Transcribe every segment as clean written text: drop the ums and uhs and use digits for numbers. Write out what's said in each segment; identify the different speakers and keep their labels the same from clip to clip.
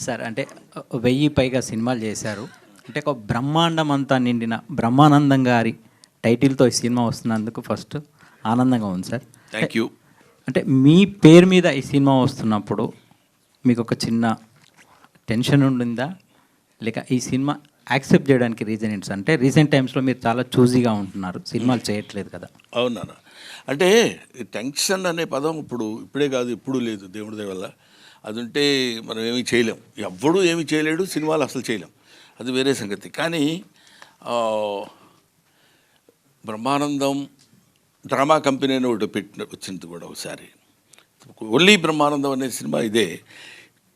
Speaker 1: Sir అంటే 1000 పైగా సినిమాలు చేశారు. అంటే ఒక బ్రహ్మాండం అంతా నిండిన బ్రహ్మానందం గారి టైటిల్తో ఈ సినిమా వస్తున్నందుకు ఫస్ట్ ఆనందంగా ఉంది సార్.
Speaker 2: Thank you.
Speaker 1: అంటే మీ పేరు మీద ఈ సినిమా వస్తున్నప్పుడు మీకు ఒక చిన్న టెన్షన్ ఉండిందా, లేక ఈ సినిమా యాక్సెప్ట్ చేయడానికి రీజన్ ఏంటి సార్? అంటే రీసెంట్ టైమ్స్లో మీరు చాలా చూజీగా ఉంటున్నారు, సినిమాలు చేయట్లేదు కదా.
Speaker 2: అవునా? అంటే టెన్షన్ అనే పదం ఇప్పుడే కాదు, ఎప్పుడు లేదు, దేవుడి దయ వల్ల. అది ఉంటే మనం ఏమీ చేయలేం, ఎవ్వడూ ఏమీ చేయలేడు, సినిమాలు అసలు చేయలేం, అది వేరే సంగతి. కానీ బ్రహ్మానందం డ్రామా కంపెనీ అని ఒకటి వచ్చింది కూడా ఒకసారి. ఓన్లీ బ్రహ్మానందం అనే సినిమా ఇదే.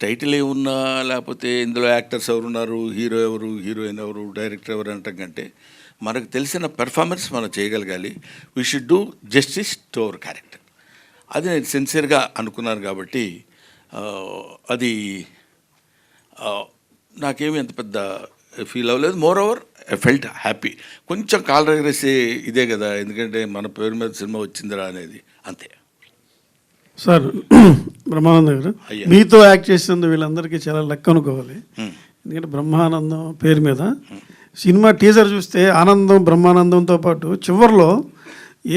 Speaker 2: టైటిల్ ఏమున్నా, లేకపోతే ఇందులో యాక్టర్స్ ఎవరున్నారు, హీరో ఎవరు, హీరోయిన్ ఎవరు, డైరెక్టర్ ఎవరు అనటం కంటే మనకు తెలిసిన పెర్ఫార్మెన్స్ మనం చేయగలగాలి. We should do justice to our character. అది నేను సిన్సియర్గా అనుకున్నాను కాబట్టి అది నాకేమీ అంత పెద్ద ఫీల్ అవ్వలేదు. More over I felt happy. కొంచెం కాలు ఎగరేసే ఇదే కదా, ఎందుకంటే మన పేరు మీద సినిమా వచ్చిందిరా అనేది, అంతే.
Speaker 3: సార్ బ్రహ్మానందం గారు, మీతో యాక్ట్ చేసినందుకు వీళ్ళందరికీ చాలా లెక్క అనుకోవాలి. ఎందుకంటే బ్రహ్మానందం పేరు మీద సినిమా టీజర్ చూస్తే ఆనందం బ్రహ్మానందంతో పాటు చివరిలో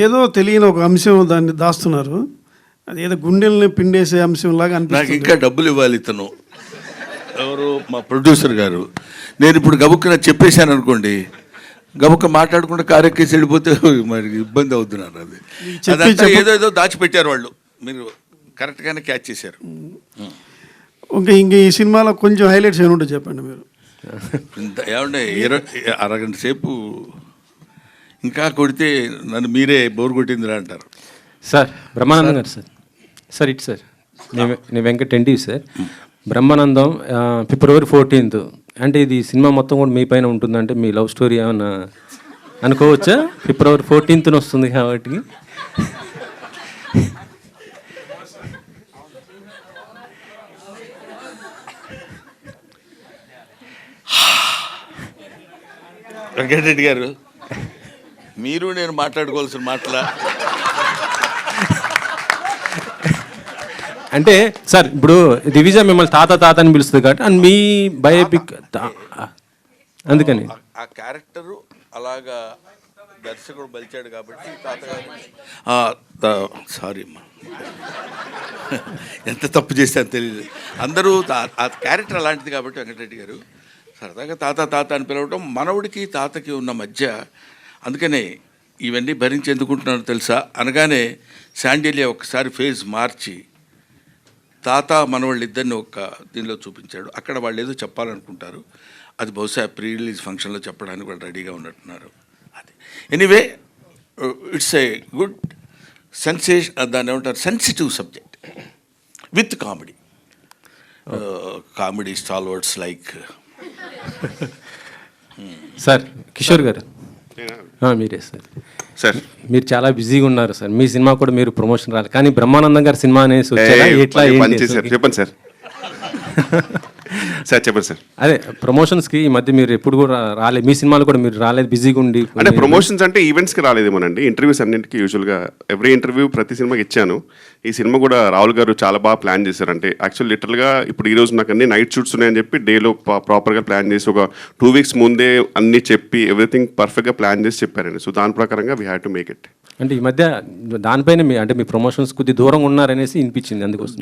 Speaker 3: ఏదో తెలియని ఒక అంశం దాన్ని దాస్తున్నారు. అది ఏదో గుండెల్ని పిండేసే అంశం లాగా
Speaker 2: అనిపిస్తుంది. ఇంకా డబ్బులు ఇవ్వాలి ఇతను ఎవరు, మా ప్రొడ్యూసర్ గారు. నేను ఇప్పుడు గబుక్కున చెప్పేశాను అనుకోండి, గబుక్క మాట్లాడకుండా కారెక్కేసి వెళ్ళిపోతే మరి ఇబ్బంది అవుతున్నారు. అది ఏదో దాచిపెట్టారు వాళ్ళు, మీరు కరెక్ట్గానే క్యాచ్ చేశారు.
Speaker 3: ఇంక ఈ సినిమాలో కొంచెం హైలైట్స్ ఏమి ఉంటాయి చెప్పండి మీరు.
Speaker 2: ఏమంటే అరగంట సేపు ఇంకా కొడితే నన్ను మీరే బోర్ కొట్టిందిరా అంటారు.
Speaker 4: సార్ బ్రహ్మానందం గారు సార్ ఇటు సార్, నేను Venkat NT sir. Brahmanandam February 14th అంటే ఇది సినిమా మొత్తం కూడా మీ పైన ఉంటుందంటే మీ లవ్ స్టోరీ ఏమన్నా అనుకోవచ్చా? February 14th వస్తుంది కాబట్టి.
Speaker 2: వెంకటరెడ్డి గారు, మీరు నేను మాట్లాడుకోవాల్సిన మాటలా?
Speaker 4: అంటే సార్ ఇప్పుడు దివిజ మిమ్మల్ని తాత అని పిలుస్తుంది కాబట్టి అండ్ మీ బయోపిక్ అందుకని
Speaker 2: ఆ క్యారెక్టరు అలాగా దర్శకుడు బలిచాడు కాబట్టి తాతగారు. సారీ అమ్మా, ఎంత తప్పు చేశాను తెలియదు. అందరూ ఆ క్యారెక్టర్ అలాంటిది కాబట్టి వెంకటరెడ్డి గారు సరదాగా తాత అని పిలవడం మనవుడికి తాతకి ఉన్న మధ్య. అందుకనే ఇవన్నీ భరించి ఎందుకుంటున్నారో తెలుసా? అనగానే శాండిలియా ఒకసారి ఫేజ్ మార్చి తాత మనవాళ్ళిద్దరిని ఒక దీనిలో చూపించాడు. అక్కడ వాళ్ళు ఏదో చెప్పాలనుకుంటారు, అది బహుశా ప్రీ రిలీజ్ ఫంక్షన్లో చెప్పడానికి వాళ్ళు రెడీగా ఉన్నట్టున్నారు. అది anyway it's a good sensation, దాన్ని ఏమంటారు, sensitive subject with comedy. Comedy stalwarts like
Speaker 4: sir Kishore గారు. మీరే సార్ మీరు చాలా బిజీగా ఉన్నారు సార్. మీ సినిమా కూడా మీరు ప్రమోషన్ రాలేదు, కానీ బ్రహ్మానందం గారి సినిమా అనేసి వచ్చారా? ఎట్లా
Speaker 5: చెప్పండి సార్. సార్ చెప్పండి సార్.
Speaker 4: అదే ప్రమోషన్స్కి ఈ మధ్య మీరు ఎప్పుడు కూడా రాలేదు, మీ సినిమాలు కూడా మీరు రాలేదు, బిజీగా ఉండి.
Speaker 5: అంటే ప్రమోషన్స్ అంటే ఈవెంట్స్కి రాలేదేమోనండి, ఇంటర్వ్యూస్ అన్నింటికి యూజువల్గా ఎవ్రీ ఇంటర్వ్యూ ప్రతి సినిమాకి ఇచ్చాను. ఈ సినిమా కూడా రాహుల్ గారు చాలా బాగా ప్లాన్ చేశారు. అంటే యాక్చువల్ లిటరల్గా ఇప్పుడు ఈరోజు నాకు అన్ని నైట్ షూట్స్ ఉన్నాయని చెప్పి డేలో ప్రాపర్గా ప్లాన్ చేసి ఒక 2 weeks ముందే అన్నీ చెప్పి ఎవ్రీథింగ్ పర్ఫెక్ట్గా ప్లాన్ చేసి చెప్పారండి. సో దాని ప్రకారంగా we had to make it.
Speaker 4: అంటే ఈ మధ్య దానిపైన మీ ప్రమోషన్స్ కొద్ది దూరంగా ఉన్నారనేసి వినిపించింది. అందుకోసం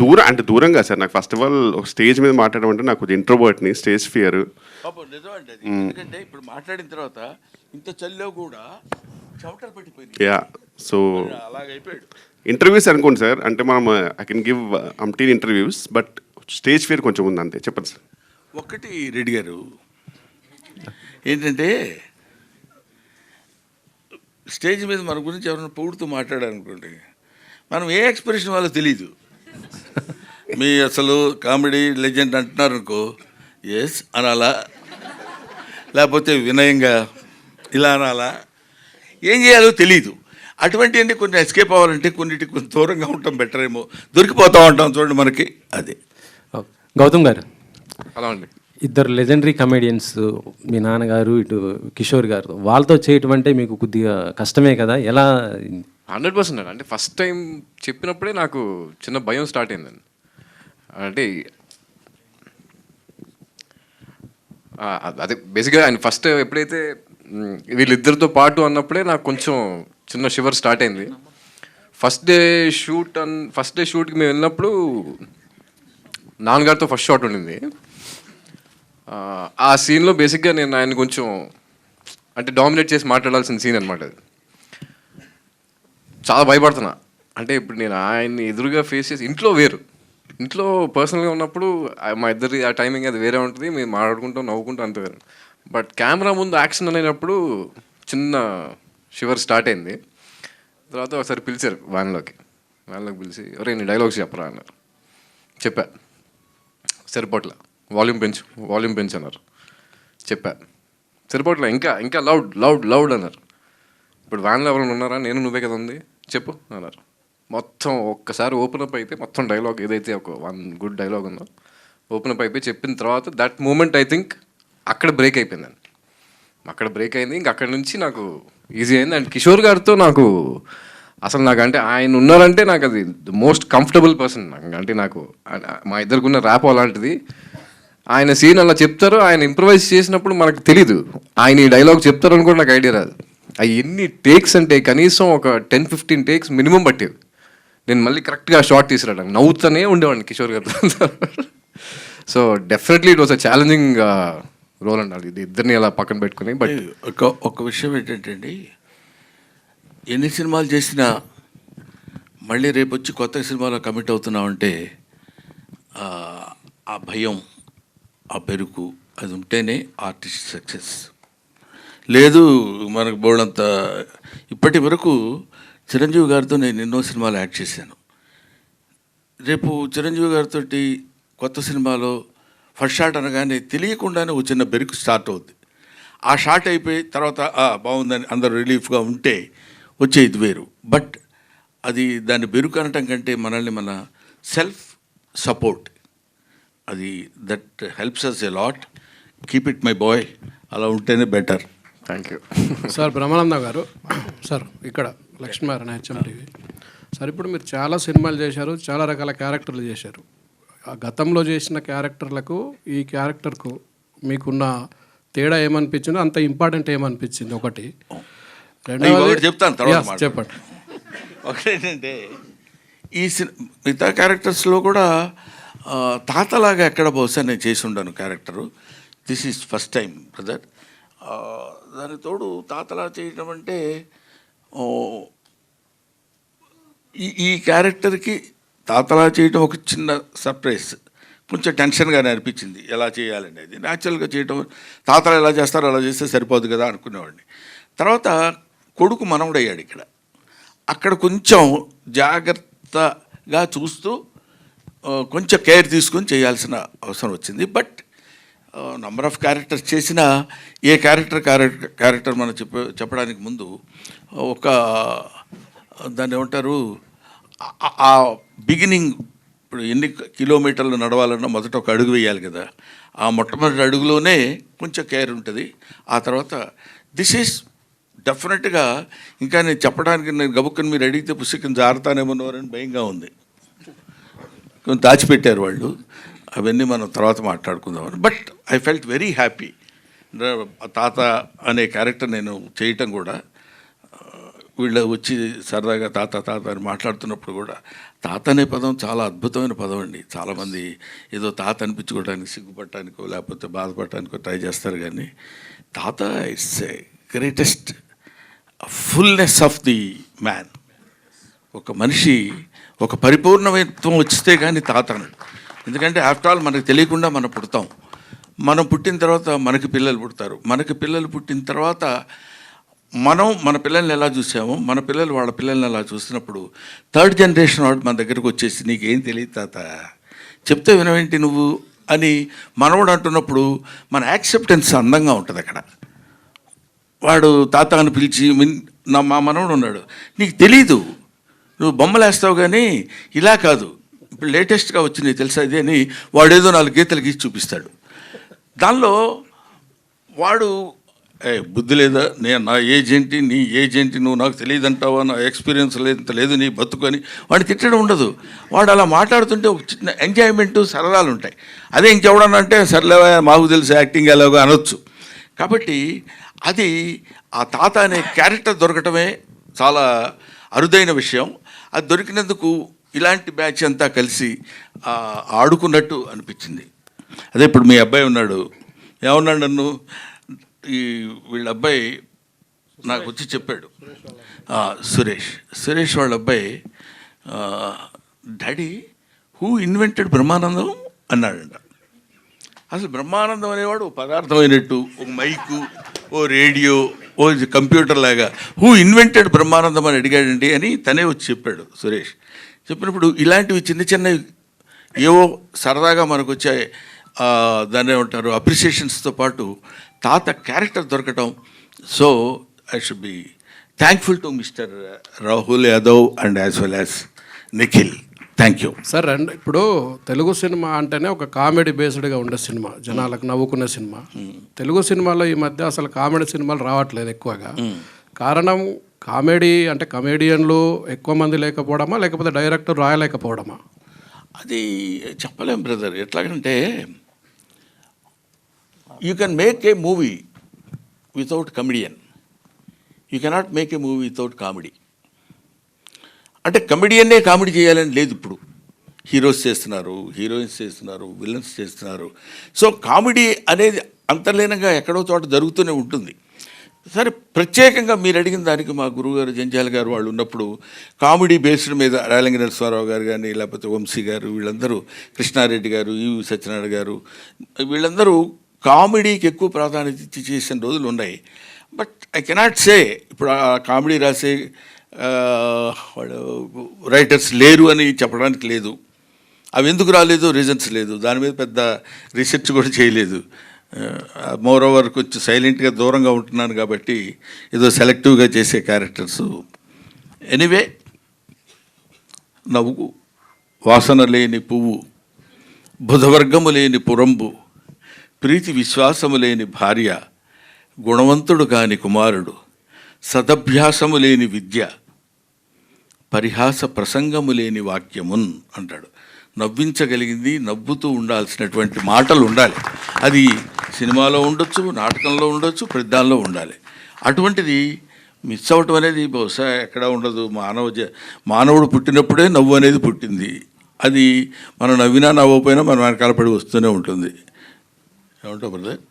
Speaker 5: దూరంగా సార్, నాకు ఫస్ట్ ఆఫ్ ఆల్ ఒక స్టేజ్ మీద మాట్లాడడం అంటే నాకు ఇంట్రోవర్ట్ని, స్టేజ్ ఫియర్.
Speaker 2: నిజమండి అది. ఎందుకంటే ఇప్పుడు మాట్లాడిన తర్వాత ఇంత చలిలో కూడా చెమటలు పెట్టిపోయింది.
Speaker 5: యా, సో
Speaker 2: అలాగైపోయాడు.
Speaker 5: ఇంటర్వ్యూస్ అనుకోండి సార్, అంటే మనం ఐ కెన్ గివ్ అంటీన్ ఇంటర్వ్యూస్, బట్ స్టేజ్ ఫియర్ కొంచెం ఉంది అంతే. చెప్పండి సార్.
Speaker 2: ఒకటి రెడ్డి గారు ఏంటంటే, స్టేజ్ మీద మన గురించి ఎవరైనా పొగుడుతూ మాట్లాడారనుకోండి, మనం ఏ ఎక్స్ప్రెషన్ వాళ్ళో తెలీదు. మీ అసలు కామెడీ లెజెండ్ అంటున్నారు అనుకో, ఎస్ అనాలా, లేకపోతే వినయంగా ఇలా అనాలా, ఏం చేయాలో తెలీదు. అటువంటివన్నీ కొన్ని ఎస్కేప్ అవ్వాలంటే కొన్నిటికి కొంచెం దూరంగా ఉండటం బెటర్ ఏమో. దొరికిపోతూ ఉంటాం చూడండి మనకి. అది
Speaker 4: గౌతమ్ గారు,
Speaker 5: అలా అండి.
Speaker 4: ఇద్దరు లెజెండరీ కమెడియన్స్, మీ నాన్నగారు ఇటు కిషోర్ గారు, వాళ్ళతో చేయటం అంటే మీకు కొద్దిగా కష్టమే కదా, ఎలా?
Speaker 6: 100% అంటే ఫస్ట్ టైం చెప్పినప్పుడే నాకు చిన్న భయం స్టార్ట్ అయిందండి. అంటే అదే బేసిక్గా ఆయన ఫస్ట్ ఎప్పుడైతే వీళ్ళిద్దరితో పాటు అన్నప్పుడే నాకు కొంచెం చిన్న షివర్ స్టార్ట్ అయింది. ఫస్ట్ డే షూట్కి మేము వెళ్ళినప్పుడు నాన్నగారితో ఫస్ట్ షాట్ ఉండింది. ఆ సీన్లో బేసిక్గా నేను ఆయన కొంచెం అంటే డామినేట్ చేసి మాట్లాడాల్సిన సీన్ అనమాట అది. చాలా భయపడుతున్నా. అంటే ఇప్పుడు నేను ఆయన్ని ఎదురుగా ఫేస్ చేసి ఇంట్లో పర్సనల్గా ఉన్నప్పుడు మా ఇద్దరి ఆ టైమింగ్ అది వేరే ఉంటుంది, మేము మాట్లాడుకుంటాం నవ్వుకుంటాం అంతే వేరే. బట్ కెమెరా ముందు యాక్షన్ అనేటప్పుడు చిన్న షివర్ స్టార్ట్ అయింది. తర్వాత ఒకసారి పిలిచారు వ్యాన్లోకి పిలిచి ఎవరే నీ డైలాగ్స్ చెప్పరా అన్నారు. చెప్పా, సరిపోట్ల వాల్యూమ్ పెంచు అన్నారు. చెప్పా, సరిపోట్ల ఇంకా లౌడ్ అన్నారు. ఇప్పుడు వ్యాన్లో ఎవరైనా ఉన్నారా, నేను నువ్వే కదా ఉంది చెప్పు అన్నారు. మొత్తం ఒక్కసారి ఓపెన్ అప్ అయితే మొత్తం డైలాగ్ ఏదైతే ఒక 1 గుడ్ డైలాగ్ ఉందో ఓపెన్ అప్ అయిపోయి చెప్పిన తర్వాత దట్ మూమెంట్ ఐ థింక్ అక్కడ బ్రేక్ అయిపోయిందండి. అక్కడ బ్రేక్ అయింది. ఇంక అక్కడ నుంచి నాకు ఈజీ అయింది. అండ్ కిషోర్ గారితో నాకు అసలు నాకు అంటే ఆయన ఉన్నారంటే నాకు అది ద మోస్ట్ కంఫర్టబుల్ పర్సన్. అంటే నాకు మా ఇద్దరికి ర్యాప్ అలాంటిది. ఆయన సీన్ అలా చెప్తారు, ఆయన ఇంప్రవైజ్ చేసినప్పుడు మనకు తెలీదు ఆయన ఈ డైలాగ్ చెప్తారని కూడా నాకు ఐడియా రాదు. అవి ఎన్ని టేక్స్ అంటే కనీసం ఒక 10-15 టేక్స్ మినిమం పట్టేవి. నేను మళ్ళీ కరెక్ట్గా షార్ట్ తీసుకురావడానికి నవ్వుతూనే ఉండేవాడిని కిషోర్ గారితో. So definitely it was a challenging role అండి. ఇది ఇద్దరిని అలా పక్కన పెట్టుకుని. బట్
Speaker 2: ఒక విషయం ఏంటంటే అండి, ఎన్ని సినిమాలు చేసినా మళ్ళీ రేపు వచ్చి కొత్త సినిమాలో కమిట్ అవుతున్నామంటే ఆ భయం, ఆ పెరుకు అది ఉంటేనే ఆర్టిస్ట్ సక్సెస్. లేదు మనకు బోల్డంత. ఇప్పటి వరకు చిరంజీవి గారితో నేను ఎన్నో సినిమాలు యాక్ట్ చేశాను. రేపు చిరంజీవి గారితో కొత్త సినిమాలో ఫస్ట్ షాట్ అనగానే తెలియకుండానే ఒక చిన్న బెరుకు స్టార్ట్ అవుద్ది. ఆ షాట్ అయిపోయి తర్వాత బాగుందని అందరూ రిలీఫ్గా ఉంటే వచ్చే ఇది వేరు. బట్ అది దాన్ని బెరుకు అనటం కంటే మనల్ని మన సెల్ఫ్ సపోర్ట్, అది that helps us a lot. Keep it my boy, అలా ఉంటేనే better.
Speaker 6: Thank you
Speaker 7: sir. Brahmanandam గారు సార్, ఇక్కడ లక్ష్మీనారాయణ HMTV సార్. ఇప్పుడు మీరు చాలా సినిమాలు చేశారు, చాలా రకాల క్యారెక్టర్లు చేశారు. ఆ గతంలో చేసిన క్యారెక్టర్లకు ఈ క్యారెక్టర్కు మీకున్న తేడా ఏమనిపించిందో, అంత ఇంపార్టెంట్ ఏమనిపించింది ఒకటి.
Speaker 2: ఒకటి చెప్తాను తర్వాత
Speaker 7: చెప్పండి.
Speaker 2: ఒకటేంటంటే ఈ మిగతా క్యారెక్టర్స్లో కూడా తాతలాగా ఎక్కడ బహుశా నేను చేసి ఉండను character. This is first time brother. దానికి తోడు తాతలా చేయడం అంటే ఈ క్యారెక్టర్కి తాతలా చేయడం ఒక చిన్న సర్ప్రైజ్. కొంచెం టెన్షన్గానే అనిపించింది ఎలా చేయాలనేది. న్యాచురల్గా చేయడం, తాతలు ఎలా చేస్తారో అలా చేస్తే సరిపోదు కదా అనుకునేవాడిని. తర్వాత కొడుకు మనవడయ్యాడు ఇక్కడ. అక్కడ కొంచెం జాగ్రత్తగా చూస్తూ కొంచెం కేర్ తీసుకొని చేయాల్సిన అవసరం వచ్చింది. బట్ నంబర్ ఆఫ్ క్యారెక్టర్స్ చేసిన ఏ క్యారెక్టర్ మనం చెప్పడానికి ముందు ఒక దాన్ని ఏమంటారు, ఆ బిగినింగ్. ఇప్పుడు ఎన్ని కిలోమీటర్లు నడవాలన్నా మొదట ఒక అడుగు వేయాలి కదా. ఆ మొట్టమొదటి అడుగులోనే కొంచెం కేర్ ఉంటుంది. ఆ తర్వాత దిస్ ఈజ్ డెఫినెట్గా ఇంకా నేను చెప్పడానికి నేను గబుక్కని మీరు అడిగితే పుస్తకం జారుతానేమోనని భయంగా ఉంది. కొంచెం దాచిపెట్టారు వాళ్ళు, అవన్నీ మనం తర్వాత మాట్లాడుకుందామని. But I felt very happy. తాత అనే క్యారెక్టర్ నేను చేయటం కూడా, వీళ్ళు వచ్చి సరదాగా తాత తాత అని మాట్లాడుతున్నప్పుడు కూడా, తాత అనే పదం చాలా అద్భుతమైన పదం అండి. చాలామంది ఏదో తాత అనిపించుకోవడానికి సిగ్గుపడటానికో లేకపోతే బాధపడటానికో ట్రై చేస్తారు. కానీ తాత it's a greatest fullness of the man. ఒక మనిషి ఒక పరిపూర్ణత్వం వచ్చితే కానీ తాత అన్నాడు. ఎందుకంటే ఆఫ్టర్ ఆల్ మనకు తెలియకుండా మనం పుడతాం. మనం పుట్టిన తర్వాత మనకి పిల్లలు పుడతారు. మనకి పిల్లలు పుట్టిన తర్వాత మనం మన పిల్లల్ని ఎలా చూసామో మన పిల్లలు వాళ్ళ పిల్లల్ని ఎలా చూసినప్పుడు థర్డ్ జనరేషన్ వాడు మన దగ్గరకు వచ్చేసి నీకేం తెలియదు తాత, చెప్తే వినవేంటి నువ్వు అని మనవడు అంటున్నప్పుడు మన యాక్సెప్టెన్స్ అందంగా ఉంటుంది. అక్కడ వాడు తాత అని పిలిచి మా మనవడు ఉన్నాడు, నీకు తెలీదు, నువ్వు బొమ్మలు వేస్తావు కానీ ఇలా కాదు, ఇప్పుడు లేటెస్ట్గా వచ్చింది తెలుసా ఇది అని వాడేదో 4 గీతలు గీసి చూపిస్తాడు. దానిలో వాడు బుద్ధి లేదా, నేను నా ఏజ్ ఏంటి, నీ ఏజ్ ఏంటి, నువ్వు నాకు తెలియదు అంటావా, నా ఎక్స్పీరియన్స్ లేదు నీ బతుకొని వాడిని తిట్టడం ఉండదు. వాడు అలా మాట్లాడుతుంటే ఒక చిన్న ఎంజాయ్మెంటు, సరదాలు ఉంటాయి. అదే ఇంకెవడన్నా అంటే సర్లేవా మాకు తెలుసు యాక్టింగ్ ఎలాగో అనొచ్చు. కాబట్టి అది ఆ తాత అనే క్యారెక్టర్ దొరకటమే చాలా అరుదైన విషయం. అది దొరికినందుకు ఇలాంటి బ్యాచ్ అంతా కలిసి ఆడుకున్నట్టు అనిపించింది. అదే ఇప్పుడు మీ అబ్బాయి ఉన్నాడు, ఏమన్నాడు నన్ను, వీళ్ళ అబ్బాయి నాకు వచ్చి చెప్పాడు, సురేష్ వాళ్ళ అబ్బాయి, డాడీ హూ ఇన్వెంటెడ్ బ్రహ్మానందం అన్నాడంట. అసలు బ్రహ్మానందం అనేవాడు ఓ పదార్థం అయినట్టు, ఒక మైకు, ఓ రేడియో, ఓ కంప్యూటర్ లాగా హూ ఇన్వెంటెడ్ బ్రహ్మానందం అని అడిగాడండి అని తనే వచ్చి చెప్పాడు సురేష్. చెప్పినప్పుడు ఇలాంటివి చిన్న చిన్నవి ఏవో సరదాగా మనకు వచ్చే దాన్ని ఏమంటారు అప్రిసియేషన్స్తో పాటు తాత క్యారెక్టర్ దొరకటం. So I should be thankful to mister Rahul Yadav and as well as Nikhil. Thank you
Speaker 7: sir. And ఇప్పుడు తెలుగు సినిమా అంటేనే ఒక కామెడీ బేస్డ్గా ఉండే సినిమా, జనాలకు నవ్వుకునే సినిమా. తెలుగు సినిమాలో ఈ మధ్య అసలు కామెడీ సినిమాలు రావట్లేదు ఎక్కువగా. కారణం కామెడీ అంటే కమేడియన్లు ఎక్కువ మంది లేకపోవడమా, లేకపోతే డైరెక్టర్ రాయలేకపోవడమా?
Speaker 2: అది చెప్పలేం బ్రదర్. ఎట్లాగంటే you can make a movie without comedian, you cannot make a movie without comedy. అంటే కమెడియన్నే కామెడీ చేయాలని లేదు. ఇప్పుడు హీరోస్ చేస్తున్నారు, హీరోయిన్స్ చేస్తున్నారు, విలన్స్ చేస్తున్నారు. సో కామెడీ అనేది అంతర్లీనంగా ఎక్కడో చోట జరుగుతూనే ఉంటుంది. సరే, ప్రత్యేకంగా మీరు అడిగిన దానికి మా గురువుగారు జంజాల గారు వాళ్ళు ఉన్నప్పుడు కామెడీ బేస్డ్ మీద రాయలంగి నరసింహారావు గారు కానీ, లేకపోతే వంశీ గారు, వీళ్ళందరూ, కృష్ణారెడ్డి గారు, ఈవి సత్యనారాయణ గారు, వీళ్ళందరూ కామెడీకి ఎక్కువ ప్రాధాన్యత ఇచ్చి చేసిన రోజులు ఉన్నాయి. బట్ ఐ కెనాట్ సే ఇప్పుడు ఆ కామెడీ రాసే వాళ్ళు రైటర్స్ లేరు అని చెప్పడానికి లేదు. అవి ఎందుకు రాలేదు, రీజన్స్ లేదు. దాని మీద పెద్ద రీసెర్చ్ కూడా చేయలేదు. మోర్ ఓవర్ కొంచెం సైలెంట్గా దూరంగా ఉంటున్నాను కాబట్టి ఏదో సెలెక్టివ్గా చేసే క్యారెక్టర్స్. ఎనీవే, నవ్వు వాసన లేని పువ్వు, బుధవర్గము లేని పురంబు, ప్రీతి విశ్వాసము లేని భార్య, గుణవంతుడు కాని కుమారుడు, సదభ్యాసము లేని విద్య, పరిహాస ప్రసంగము లేని వాక్యమున్ అంటాడు. నవ్వించగలిగింది, నవ్వుతూ ఉండాల్సినటువంటి మాటలు ఉండాలి. అది సినిమాలో ఉండొచ్చు, నాటకంలో ఉండొచ్చు, ప్రతిదానిలో ఉండాలి. అటువంటిది మిస్ అవ్వటం అనేది బహుశా ఎక్కడా ఉండదు. మానవుడు పుట్టినప్పుడే నవ్వు అనేది పుట్టింది. అది మనం నవ్వినా నవ్వకపోయినా మన వెనకాల పడి వస్తూనే ఉంటుంది. ఏమంటావు బ్రదర్?